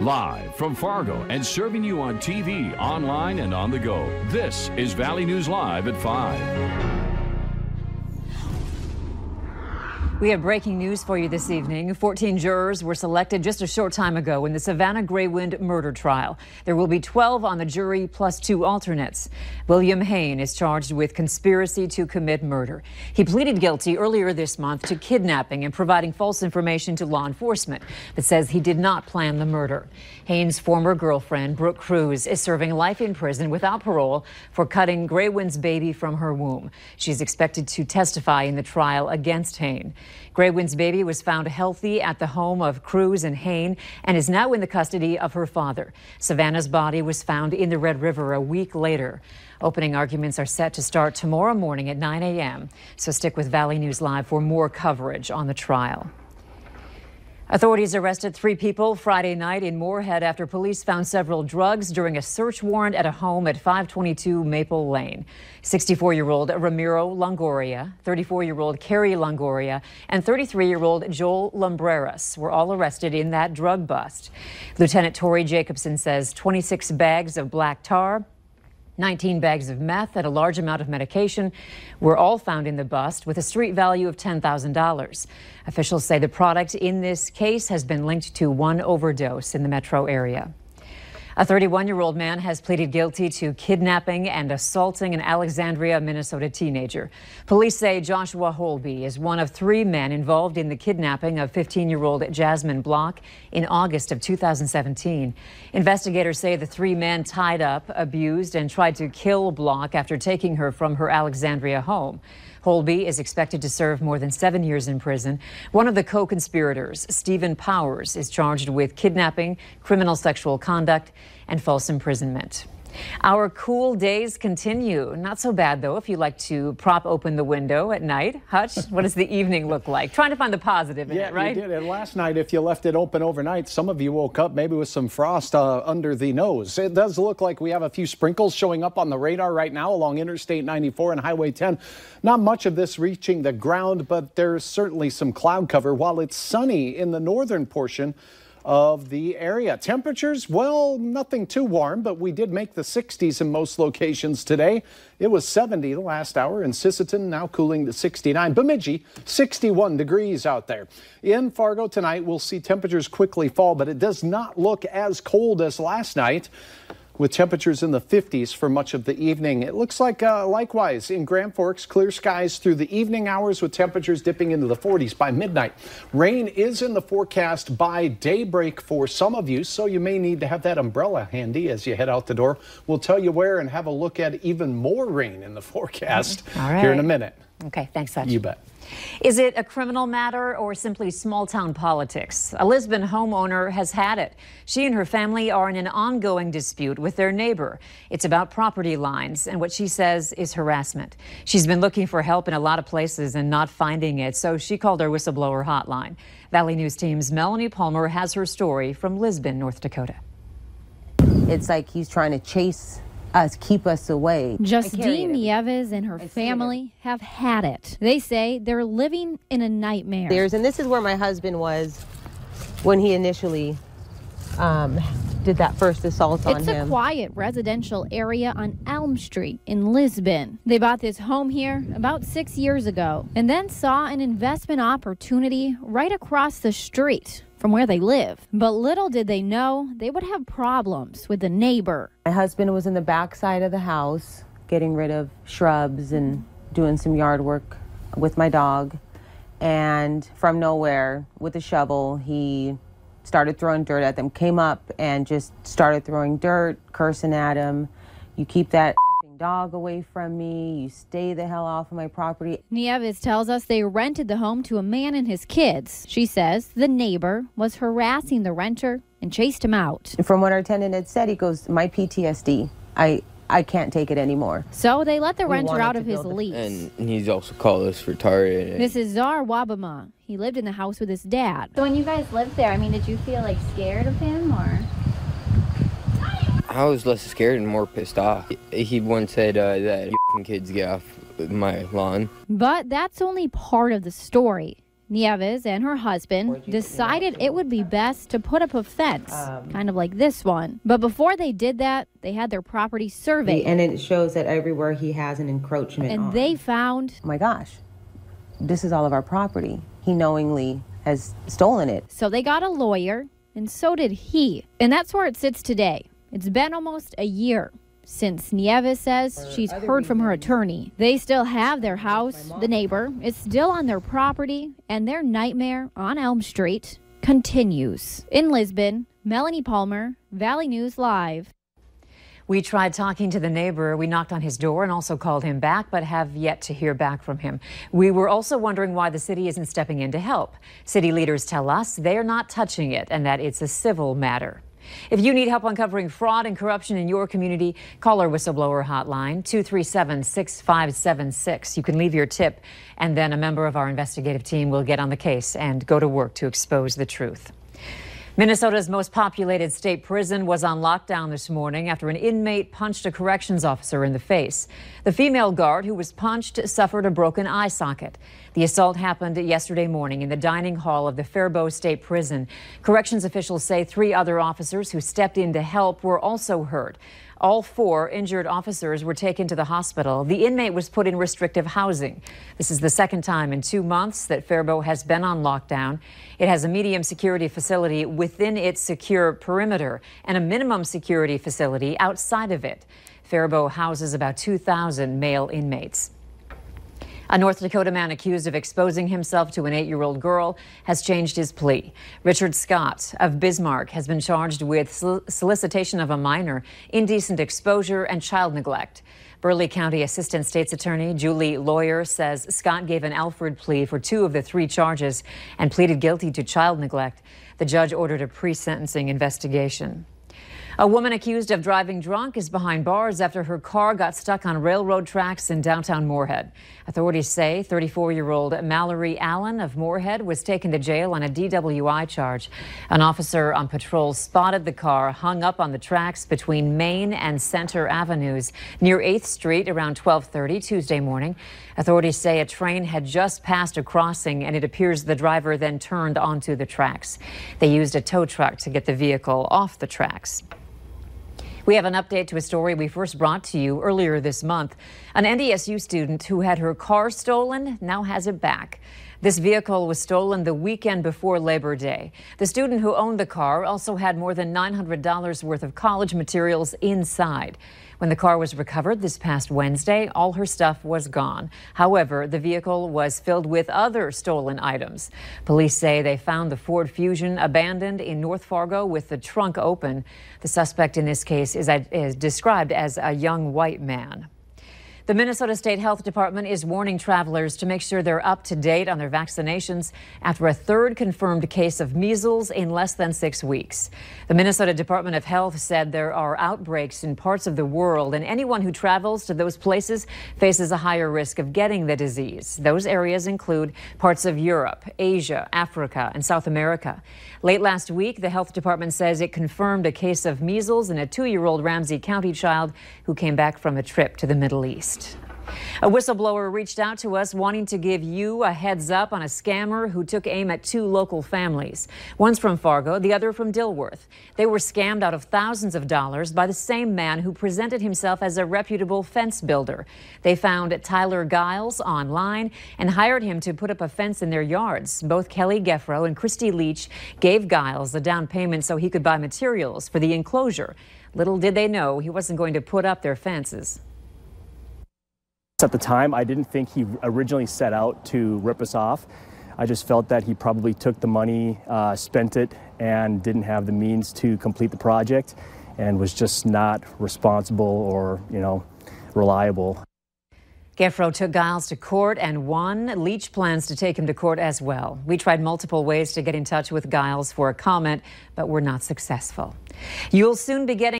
Live from Fargo and serving you on TV, online, and on the go. This is Valley News Live at 5. We have breaking news for you this evening. 14 jurors were selected just a short time ago in the Savannah Greywind murder trial. There will be 12 on the jury plus 2 alternates. William Hain is charged with conspiracy to commit murder. He pleaded guilty earlier this month to kidnapping and providing false information to law enforcement, but says he did not plan the murder. Hain's former girlfriend, Brooke Cruz, is serving life in prison without parole for cutting Greywind's baby from her womb. She's expected to testify in the trial against Hain. Greywind's baby was found healthy at the home of Cruz and Hain and is now in the custody of her father. Savannah's body was found in the Red River a week later. Opening arguments are set to start tomorrow morning at 9 a.m. So stick with Valley News Live for more coverage on the trial. Authorities arrested 3 people Friday night in Moorhead after police found several drugs during a search warrant at a home at 522 Maple Lane. 64-year-old Ramiro Longoria, 34-year-old Carrie Longoria, and 33-year-old Joel Lumbreras were all arrested in that drug bust. Lieutenant Tori Jacobson says 26 bags of black tar, 19 bags of meth, and a large amount of medication were all found in the bust with a street value of $10,000. Officials say the product in this case has been linked to one overdose in the metro area. A 31-year-old man has pleaded guilty to kidnapping and assaulting an Alexandria, Minnesota teenager. Police say Joshua Holby is one of 3 men involved in the kidnapping of 15-year-old Jasmine Block in August of 2017. Investigators say the 3 men tied up, abused, and tried to kill Block after taking her from her Alexandria home. Holby is expected to serve more than 7 years in prison. One of the co-conspirators, Stephen Powers, is charged with kidnapping, criminal sexual conduct, and false imprisonment. Our cool days continue. Not so bad, though, if you like to prop open the window at night. Hutch, what does the evening look like? Trying to find the positive in it, right? Yeah, you did. And last night, if you left it open overnight, some of you woke up maybe with some frost under the nose. It does look like we have a few sprinkles showing up on the radar right now along Interstate 94 and Highway 10. Not much of this reaching the ground, but there's certainly some cloud cover while it's sunny in the northern portion of the area. Temperatures, well, nothing too warm, but we did make the 60s in most locations today. It was 70 the last hour in Sisseton, now cooling to 69. Bemidji, 61 degrees out there. In Fargo tonight, we'll see temperatures quickly fall, but it does not look as cold as last night, with temperatures in the 50s for much of the evening. It looks like likewise in Grand Forks, clear skies through the evening hours with temperatures dipping into the 40s by midnight. Rain is in the forecast by daybreak for some of you, so you may need to have that umbrella handy as you head out the door. We'll tell you where and have a look at even more rain in the forecast here in a minute. Okay, thanks, Hutch. You bet. Is it a criminal matter or simply small-town politics? A Lisbon homeowner has had it. She and her family are in an ongoing dispute with their neighbor. It's about property lines and what she says is harassment. She's been looking for help in a lot of places and not finding it, so she called her whistleblower hotline. Valley News Team's Melanie Palmer has her story from Lisbon, North Dakota. It's like he's trying to chase us, keep us away. Justine Nieves and her family have had it. They say they're living in a nightmare. And this is where my husband was when he initially did that first assault on him. It's a quiet residential area on Elm Street in Lisbon. They bought this home here about 6 years ago and then saw an investment opportunity right across the street from where they live. But little did they know they would have problems with the neighbor. My husband was in the back side of the house getting rid of shrubs and doing some yard work with my dog. And from nowhere, with a shovel, he started throwing dirt at them, came up and just started throwing dirt, cursing at him. You keep that dog away from me. You stay the hell off of my property. Nieves tells us they rented the home to a man and his kids. She says the neighbor was harassing the renter and chased him out. From what our tenant had said, he goes, my PTSD, I can't take it anymore. So they let the renter out of his lease. And he's also called us retarded. This is Zar Wabama. He lived in the house with his dad. So when you guys lived there, I mean, did you feel like scared of him or? I was less scared and more pissed off. He once said that kids get off my lawn. But that's only part of the story. Nieves and her husband decided it would be best to put up a fence, kind of like this one. But before they did that, they had their property surveyed. And it shows that everywhere he has an encroachment And they found, oh my gosh, this is all of our property. He knowingly has stolen it. So they got a lawyer, and so did he. And that's where it sits today. It's been almost a year since Nieves says she's heard from her attorney. They still have their house, the neighbor is still on their property, and their nightmare on Elm Street continues. In Lisbon, Melanie Palmer, Valley News Live. We tried talking to the neighbor. We knocked on his door and also called him back, but have yet to hear back from him. We were also wondering why the city isn't stepping in to help. City leaders tell us they're not touching it and that it's a civil matter. If you need help uncovering fraud and corruption in your community, call our whistleblower hotline, 237-6576. You can leave your tip, and then a member of our investigative team will get on the case and go to work to expose the truth. Minnesota's most populated state prison was on lockdown this morning after an inmate punched a corrections officer in the face. The female guard who was punched suffered a broken eye socket. The assault happened yesterday morning in the dining hall of the Faribault State Prison. Corrections officials say 3 other officers who stepped in to help were also hurt. All 4 injured officers were taken to the hospital. The inmate was put in restrictive housing. This is the second time in 2 months that Faribault has been on lockdown. It has a medium security facility within its secure perimeter and a minimum security facility outside of it. Faribault houses about 2,000 male inmates. A North Dakota man accused of exposing himself to an 8-year-old girl has changed his plea. Richard Scott of Bismarck has been charged with solicitation of a minor, indecent exposure, and child neglect. Burleigh County Assistant State's Attorney Julie Lawyer says Scott gave an Alford plea for 2 of the 3 charges and pleaded guilty to child neglect. The judge ordered a pre-sentencing investigation. A woman accused of driving drunk is behind bars after her car got stuck on railroad tracks in downtown Moorhead. Authorities say 34-year-old Mallory Allen of Moorhead was taken to jail on a DWI charge. An officer on patrol spotted the car hung up on the tracks between Main and Center Avenues near 8th Street around 12:30 Tuesday morning. Authorities say a train had just passed a crossing and it appears the driver then turned onto the tracks. They used a tow truck to get the vehicle off the tracks. We have an update to a story we first brought to you earlier this month. An NDSU student who had her car stolen now has it back. This vehicle was stolen the weekend before Labor Day. The student who owned the car also had more than $900 worth of college materials inside. When the car was recovered this past Wednesday, all her stuff was gone. However, the vehicle was filled with other stolen items. Police say they found the Ford Fusion abandoned in North Fargo with the trunk open. The suspect in this case is described as a young white man. The Minnesota State Health Department is warning travelers to make sure they're up to date on their vaccinations after a 3rd confirmed case of measles in less than 6 weeks. The Minnesota Department of Health said there are outbreaks in parts of the world, and anyone who travels to those places faces a higher risk of getting the disease. Those areas include parts of Europe, Asia, Africa, and South America. Late last week, the health department says it confirmed a case of measles in a 2-year-old Ramsey County child who came back from a trip to the Middle East. A whistleblower reached out to us wanting to give you a heads up on a scammer who took aim at 2 local families. One's from Fargo, the other from Dilworth. They were scammed out of thousands of dollars by the same man who presented himself as a reputable fence builder. They found Tyler Giles online and hired him to put up a fence in their yards. Both Kelly Geffro and Christy Leach gave Giles a down payment so he could buy materials for the enclosure. Little did they know he wasn't going to put up their fences. At the time, I didn't think he originally set out to rip us off. I just felt that he probably took the money, spent it, and didn't have the means to complete the project and was just not responsible or, reliable. Geffro took Giles to court and won. Leach plans to take him to court as well. We tried multiple ways to get in touch with Giles for a comment, but were not successful. You'll soon be getting